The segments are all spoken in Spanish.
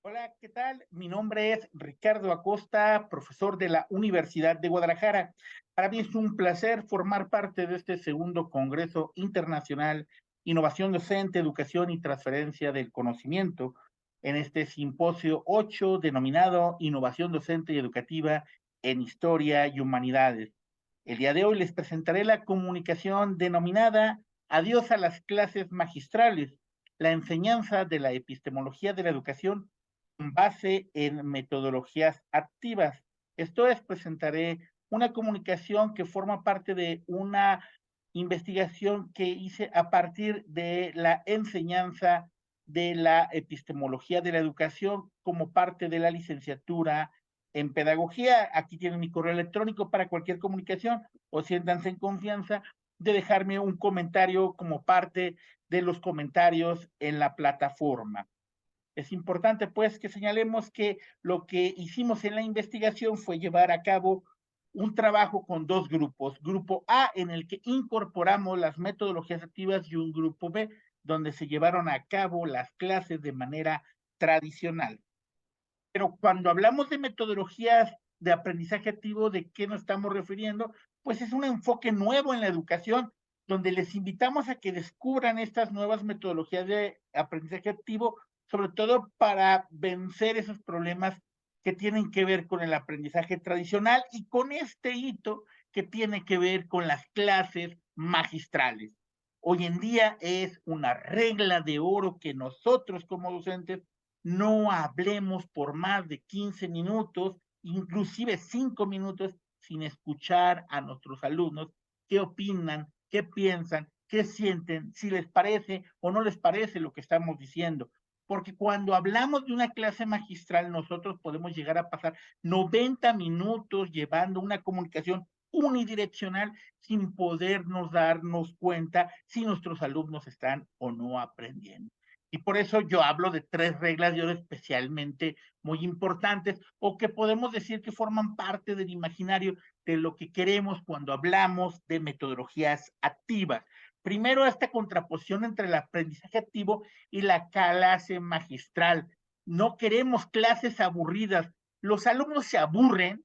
Hola, ¿qué tal? Mi nombre es Ricardo Acosta, profesor de la Universidad de Guadalajara. Para mí es un placer formar parte de este segundo Congreso Internacional Innovación Docente, Educación y Transferencia del Conocimiento, en este simposio 8 denominado Innovación Docente y Educativa en Historia y Humanidades. El día de hoy les presentaré la comunicación denominada Adiós a las clases magistrales, la enseñanza de la epistemología de la educación con base en metodologías activas. Esto es, presentaré una comunicación que forma parte de una investigación que hice a partir de la enseñanza de la epistemología de la educación como parte de la licenciatura en pedagogía. Aquí tienen mi correo electrónico para cualquier comunicación o siéntanse en confianza de dejarme un comentario como parte de los comentarios en la plataforma. Es importante, pues, que señalemos que lo que hicimos en la investigación fue llevar a cabo un trabajo con dos grupos. Grupo A, en el que incorporamos las metodologías activas, y un grupo B, donde se llevaron a cabo las clases de manera tradicional. Pero cuando hablamos de metodologías de aprendizaje activo, ¿de qué nos estamos refiriendo? Pues es un enfoque nuevo en la educación, donde les invitamos a que descubran estas nuevas metodologías de aprendizaje activo, sobre todo para vencer esos problemas que tienen que ver con el aprendizaje tradicional y con este hito que tiene que ver con las clases magistrales. Hoy en día es una regla de oro que nosotros como docentes no hablemos por más de 15 minutos, inclusive 5 minutos, sin escuchar a nuestros alumnos qué opinan, qué piensan, qué sienten, si les parece o no les parece lo que estamos diciendo. Porque cuando hablamos de una clase magistral, nosotros podemos llegar a pasar 90 minutos llevando una comunicación unidireccional sin podernos darnos cuenta si nuestros alumnos están o no aprendiendo. Y por eso yo hablo de tres reglas de oro especialmente muy importantes, o que podemos decir que forman parte del imaginario de lo que queremos cuando hablamos de metodologías activas. Primero, esta contraposición entre el aprendizaje activo y la clase magistral. No queremos clases aburridas. Los alumnos se aburren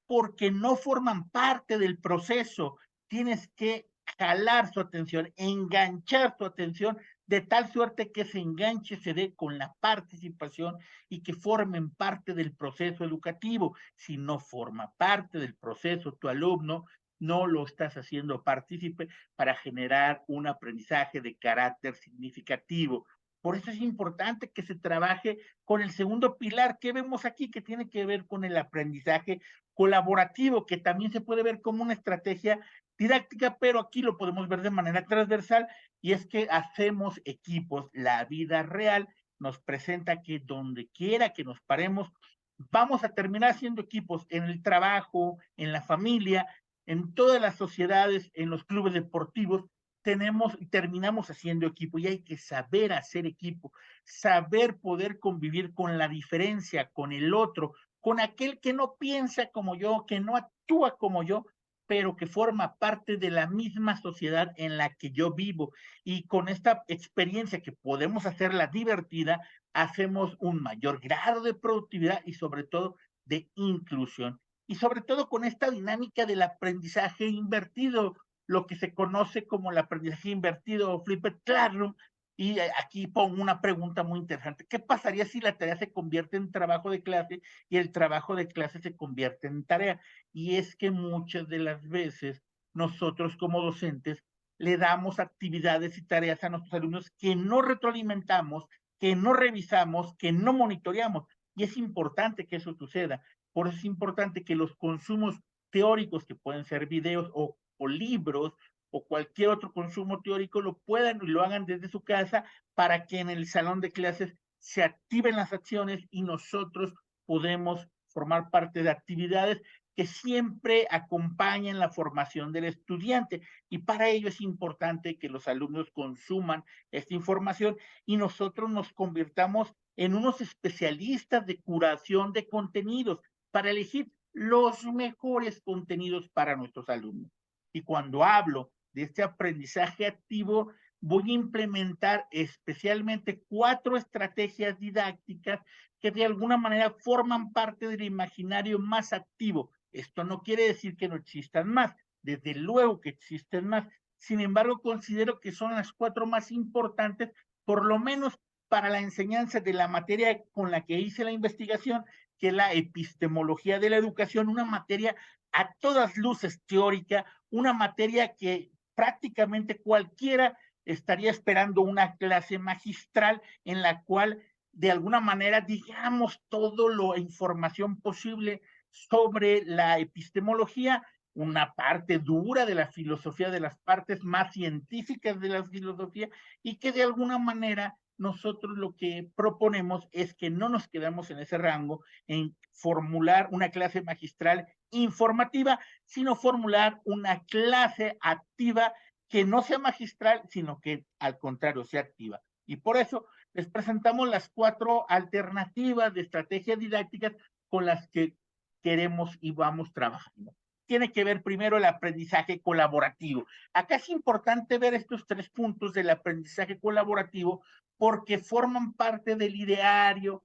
porque no forman parte del proceso. Tienes que jalar su atención, enganchar su atención de tal suerte que ese enganche se dé con la participación y que formen parte del proceso educativo. Si no forma parte del proceso tu alumno, no lo estás haciendo partícipe para generar un aprendizaje de carácter significativo. Por eso es importante que se trabaje con el segundo pilar que vemos aquí, que tiene que ver con el aprendizaje colaborativo, que también se puede ver como una estrategia didáctica, pero aquí lo podemos ver de manera transversal, y es que hacemos equipos. La vida real nos presenta que donde quiera que nos paremos, vamos a terminar siendo equipos en el trabajo, en la familia, en todas las sociedades, en los clubes deportivos. Tenemos y terminamos haciendo equipo, y hay que saber hacer equipo, saber poder convivir con la diferencia, con el otro, con aquel que no piensa como yo, que no actúa como yo, pero que forma parte de la misma sociedad en la que yo vivo. Y con esta experiencia que podemos hacerla divertida, hacemos un mayor grado de productividad y sobre todo de inclusión. Y sobre todo con esta dinámica del aprendizaje invertido, lo que se conoce como el aprendizaje invertido o flipped classroom. Y aquí pongo una pregunta muy interesante. ¿Qué pasaría si la tarea se convierte en trabajo de clase y el trabajo de clase se convierte en tarea? Y es que muchas de las veces nosotros como docentes le damos actividades y tareas a nuestros alumnos que no retroalimentamos, que no revisamos, que no monitoreamos. Y es importante que eso suceda. Por eso es importante que los consumos teóricos, que pueden ser videos o libros o cualquier otro consumo teórico, lo puedan y lo hagan desde su casa, para que en el salón de clases se activen las acciones y nosotros podemos formar parte de actividades que siempre acompañen la formación del estudiante. Y para ello es importante que los alumnos consuman esta información y nosotros nos convirtamos en unos especialistas de curación de contenidos para elegir los mejores contenidos para nuestros alumnos. Y cuando hablo de este aprendizaje activo, voy a implementar especialmente 4 estrategias didácticas que de alguna manera forman parte del imaginario más activo. Esto no quiere decir que no existan más, desde luego que existen más. Sin embargo, considero que son las 4 más importantes, por lo menos para la enseñanza de la materia con la que hice la investigación, que es la epistemología de la educación, una materia a todas luces teórica, una materia que prácticamente cualquiera estaría esperando una clase magistral en la cual de alguna manera digamos todo la información posible sobre la epistemología, una parte dura de la filosofía, de las partes más científicas de la filosofía, y que de alguna manera nosotros lo que proponemos es que no nos quedemos en ese rango, en formular una clase magistral informativa, sino formular una clase activa que no sea magistral, sino que al contrario sea activa. Y por eso les presentamos las 4 alternativas de estrategias didácticas con las que queremos y vamos trabajando. Tiene que ver primero el aprendizaje colaborativo. Acá es importante ver estos 3 puntos del aprendizaje colaborativo porque forman parte del ideario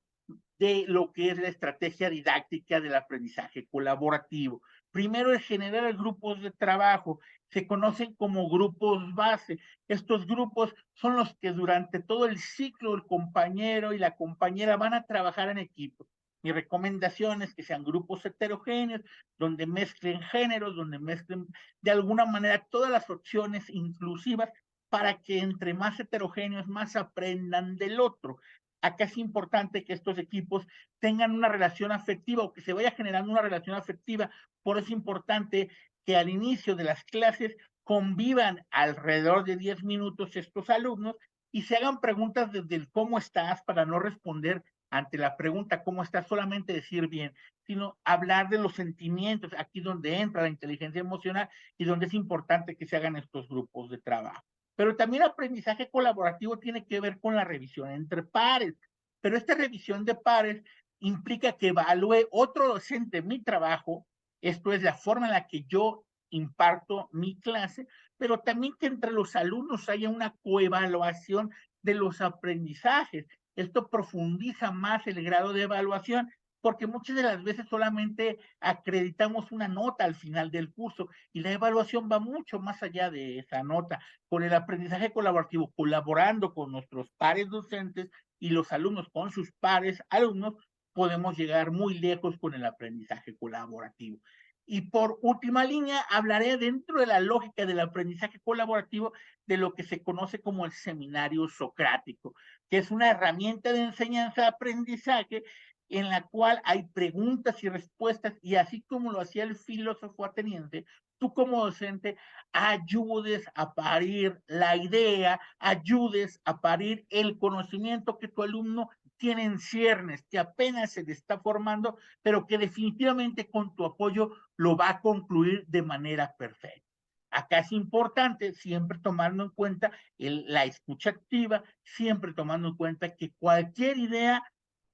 de lo que es la estrategia didáctica del aprendizaje colaborativo. Primero es generar grupos de trabajo, se conocen como grupos base. Estos grupos son los que durante todo el ciclo el compañero y la compañera van a trabajar en equipo. Mi recomendación es que sean grupos heterogéneos, donde mezclen géneros, donde mezclen de alguna manera todas las opciones inclusivas para que entre más heterogéneos más aprendan del otro. Acá es importante que estos equipos tengan una relación afectiva o que se vaya generando una relación afectiva. Por eso es importante que al inicio de las clases convivan alrededor de 10 minutos estos alumnos y se hagan preguntas desde el cómo estás para no responder ante la pregunta cómo estás, solamente decir bien, sino hablar de los sentimientos, aquí donde entra la inteligencia emocional y donde es importante que se hagan estos grupos de trabajo. Pero también aprendizaje colaborativo tiene que ver con la revisión entre pares. Pero esta revisión de pares implica que evalúe otro docente mi trabajo, esto es la forma en la que yo imparto mi clase, pero también que entre los alumnos haya una coevaluación de los aprendizajes. Esto profundiza más el grado de evaluación porque muchas de las veces solamente acreditamos una nota al final del curso y la evaluación va mucho más allá de esa nota. Con el aprendizaje colaborativo, colaborando con nuestros pares docentes y los alumnos con sus pares alumnos, podemos llegar muy lejos con el aprendizaje colaborativo. Y por última línea, hablaré dentro de la lógica del aprendizaje colaborativo de lo que se conoce como el seminario socrático, que es una herramienta de enseñanza-aprendizaje en la cual hay preguntas y respuestas, y así como lo hacía el filósofo ateniense, tú como docente ayudes a parir la idea, ayudes a parir el conocimiento que tu alumno tiene en ciernes, que apenas se le está formando, pero que definitivamente con tu apoyo lo va a concluir de manera perfecta. Acá es importante siempre tomando en cuenta la escucha activa, siempre tomando en cuenta que cualquier idea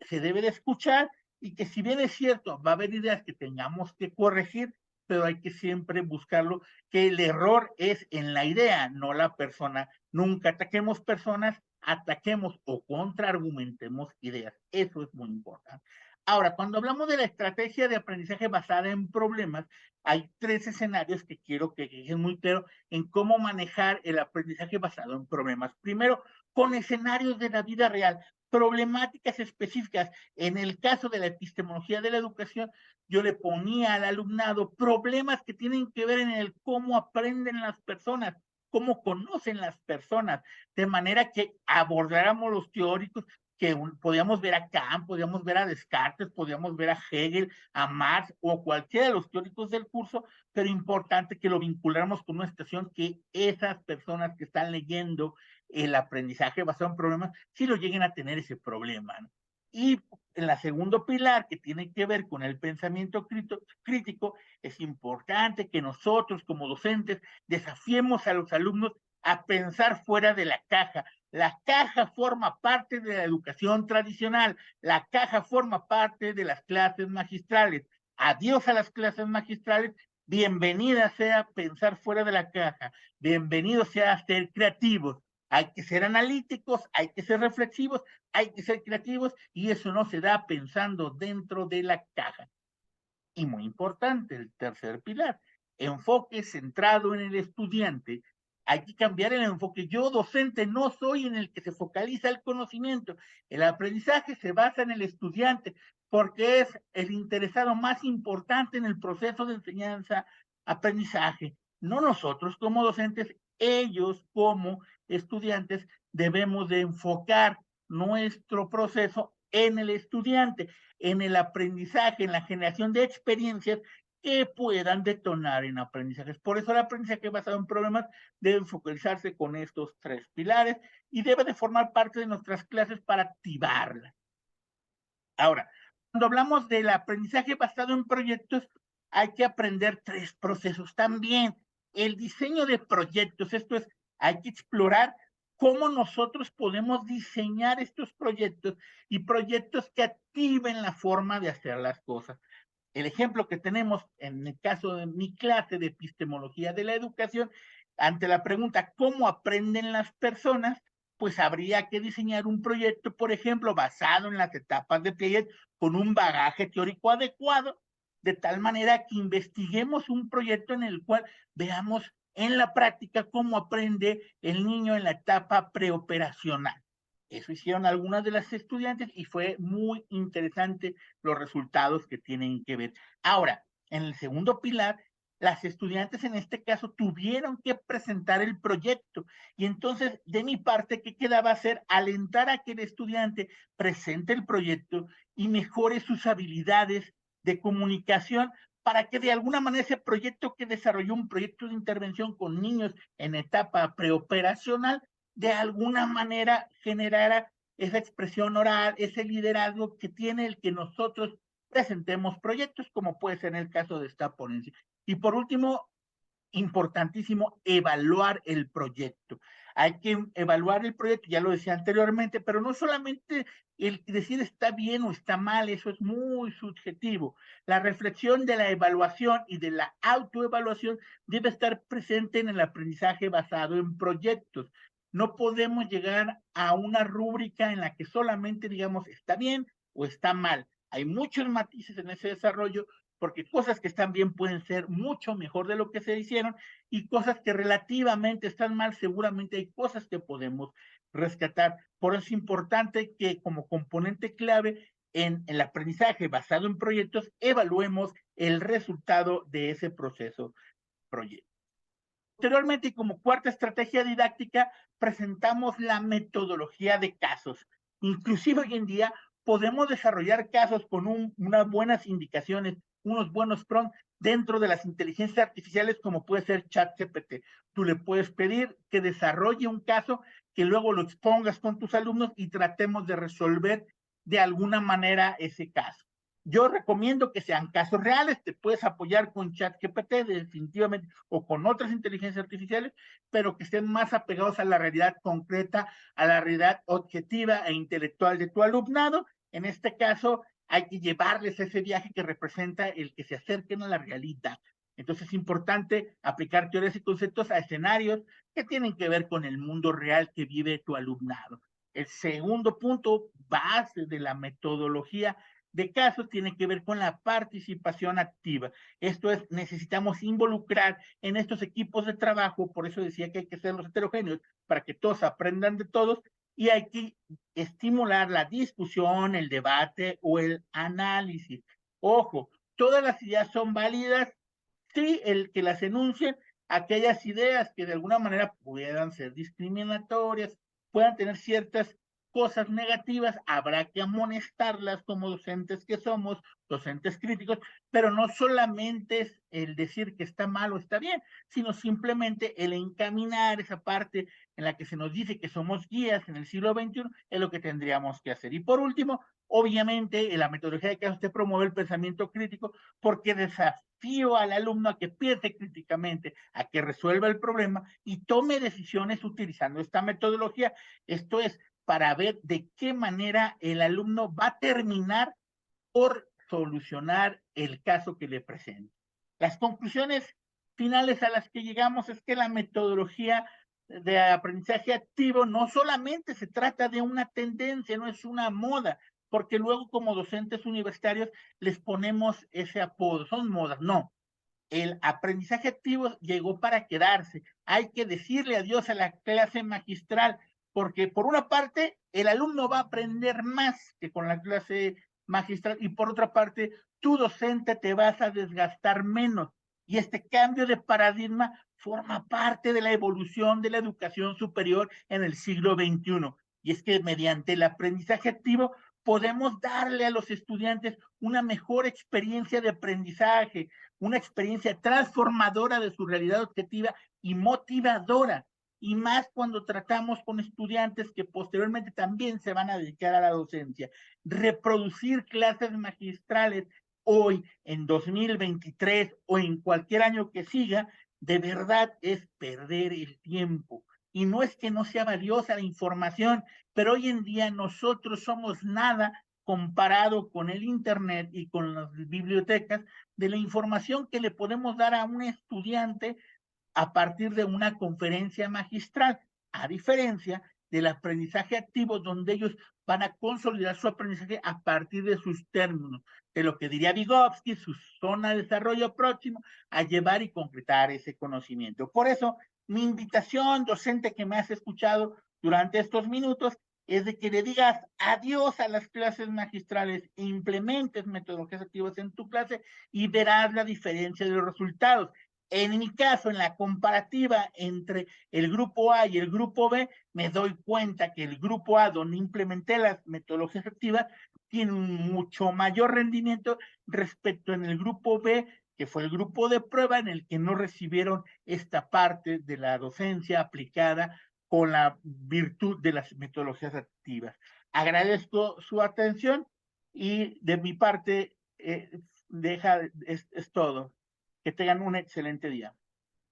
se debe de escuchar y que si bien es cierto, va a haber ideas que tengamos que corregir, pero hay que siempre buscarlo, que el error es en la idea, no la persona. Nunca ataquemos personas, ataquemos o contraargumentemos ideas. Eso es muy importante. Ahora, cuando hablamos de la estrategia de aprendizaje basada en problemas, hay 3 escenarios que quiero que queden muy claro en cómo manejar el aprendizaje basado en problemas. Primero, con escenarios de la vida real, problemáticas específicas. En el caso de la epistemología de la educación, yo le ponía al alumnado problemas que tienen que ver en el cómo aprenden las personas, cómo conocen las personas, de manera que abordáramos los teóricos que podíamos ver a Kant, podíamos ver a Descartes, podíamos ver a Hegel, a Marx o cualquiera de los teóricos del curso, pero importante que lo vinculáramos con una situación que esas personas que están leyendo el aprendizaje basado en problemas, sí lo lleguen a tener ese problema, ¿no? Y en la segundo pilar, que tiene que ver con el pensamiento crítico, es importante que nosotros como docentes desafiemos a los alumnos a pensar fuera de la caja. La caja forma parte de la educación tradicional, la caja forma parte de las clases magistrales. Adiós a las clases magistrales, bienvenida sea pensar fuera de la caja, bienvenido sea ser creativos. Hay que ser analíticos, hay que ser reflexivos, hay que ser creativos, y eso no se da pensando dentro de la caja. Y muy importante, el tercer pilar, enfoque centrado en el estudiante. Hay que cambiar el enfoque. Yo, docente, no soy en el que se focaliza el conocimiento. El aprendizaje se basa en el estudiante porque es el interesado más importante en el proceso de enseñanza-aprendizaje. No nosotros como docentes, ellos como estudiantes debemos de enfocar nuestro proceso en el estudiante, en el aprendizaje, en la generación de experiencias que puedan detonar en aprendizajes. Por eso el aprendizaje basado en problemas debe focalizarse con estos tres pilares y debe de formar parte de nuestras clases para activarla. Ahora, cuando hablamos del aprendizaje basado en proyectos, hay que aprender tres procesos también. El diseño de proyectos, esto es, hay que explorar cómo nosotros podemos diseñar estos proyectos y proyectos que activen la forma de hacer las cosas. El ejemplo que tenemos en el caso de mi clase de epistemología de la educación, ante la pregunta ¿cómo aprenden las personas? Pues habría que diseñar un proyecto, por ejemplo, basado en las etapas de Piaget, con un bagaje teórico adecuado, de tal manera que investiguemos un proyecto en el cual veamos en la práctica cómo aprende el niño en la etapa preoperacional. Eso hicieron algunas de las estudiantes y fue muy interesante los resultados que tienen que ver. Ahora, en el segundo pilar, las estudiantes en este caso tuvieron que presentar el proyecto y entonces de mi parte, ¿qué quedaba hacer? Alentar a que el estudiante presente el proyecto y mejore sus habilidades de comunicación para que de alguna manera ese proyecto que desarrolló, un proyecto de intervención con niños en etapa preoperacional, de alguna manera generara esa expresión oral, ese liderazgo que tiene el que nosotros presentemos proyectos, como puede ser en el caso de esta ponencia. Y por último, importantísimo, evaluar el proyecto. Hay que evaluar el proyecto, ya lo decía anteriormente, pero no solamente el decir está bien o está mal, eso es muy subjetivo. La reflexión de la evaluación y de la autoevaluación debe estar presente en el aprendizaje basado en proyectos. No podemos llegar a una rúbrica en la que solamente digamos está bien o está mal. Hay muchos matices en ese desarrollo porque cosas que están bien pueden ser mucho mejor de lo que se hicieron y cosas que relativamente están mal, seguramente hay cosas que podemos rescatar. Por eso es importante que como componente clave en el aprendizaje basado en proyectos, evaluemos el resultado de ese proceso proyecto. Posteriormente, y como cuarta estrategia didáctica, presentamos la metodología de casos. Inclusive hoy en día podemos desarrollar casos con unas buenas indicaciones, unos buenos prompts dentro de las inteligencias artificiales como puede ser ChatGPT. Tú le puedes pedir que desarrolle un caso, que luego lo expongas con tus alumnos y tratemos de resolver de alguna manera ese caso. Yo recomiendo que sean casos reales, te puedes apoyar con ChatGPT definitivamente o con otras inteligencias artificiales, pero que estén más apegados a la realidad concreta, a la realidad objetiva e intelectual de tu alumnado. En este caso, hay que llevarles ese viaje que representa el que se acerquen a la realidad. Entonces es importante aplicar teorías y conceptos a escenarios que tienen que ver con el mundo real que vive tu alumnado. El segundo punto base de la metodología de casos tiene que ver con la participación activa. Esto es, necesitamos involucrar en estos equipos de trabajo, por eso decía que hay que ser los heterogéneos, para que todos aprendan de todos, y hay que estimular la discusión, el debate o el análisis. Ojo, todas las ideas son válidas, sí, el que las enuncien, aquellas ideas que de alguna manera puedan ser discriminatorias, puedan tener ciertas cosas negativas, habrá que amonestarlas como docentes que somos, docentes críticos, pero no solamente es el decir que está mal o está bien, sino simplemente el encaminar esa parte en la que se nos dice que somos guías en el siglo XXI, es lo que tendríamos que hacer. Y por último, obviamente, en la metodología de casos te promueve el pensamiento crítico porque desafío al alumno a que piense críticamente, a que resuelva el problema y tome decisiones utilizando esta metodología. Esto es, para ver de qué manera el alumno va a terminar por solucionar el caso que le presenta. Las conclusiones finales a las que llegamos es que la metodología de aprendizaje activo no solamente se trata de una tendencia, no es una moda, porque luego como docentes universitarios les ponemos ese apodo, son modas, no. El aprendizaje activo llegó para quedarse. Hay que decirle adiós a la clase magistral, porque por una parte el alumno va a aprender más que con la clase magistral y por otra parte tu docente te vas a desgastar menos. Y este cambio de paradigma forma parte de la evolución de la educación superior en el siglo XXI. Y es que mediante el aprendizaje activo podemos darle a los estudiantes una mejor experiencia de aprendizaje, una experiencia transformadora de su realidad objetiva y motivadora, y más cuando tratamos con estudiantes que posteriormente también se van a dedicar a la docencia. Reproducir clases magistrales hoy, en 2023 o en cualquier año que siga, de verdad es perder el tiempo. Y no es que no sea valiosa la información, pero hoy en día nosotros somos nada comparado con el Internet y con las bibliotecas de la información que le podemos dar a un estudiante a partir de una conferencia magistral, a diferencia del aprendizaje activo, donde ellos van a consolidar su aprendizaje a partir de sus términos, de lo que diría Vygotsky, su zona de desarrollo próximo, a llevar y concretar ese conocimiento. Por eso, mi invitación, docente que me has escuchado durante estos minutos, es de que le digas adiós a las clases magistrales e implementes metodologías activas en tu clase y verás la diferencia de los resultados. En mi caso, en la comparativa entre el grupo A y el grupo B, me doy cuenta que el grupo A, donde implementé las metodologías activas, tiene un mucho mayor rendimiento respecto en el grupo B, que fue el grupo de prueba en el que no recibieron esta parte de la docencia aplicada con la virtud de las metodologías activas. Agradezco su atención y de mi parte es todo. Que tengan un excelente día.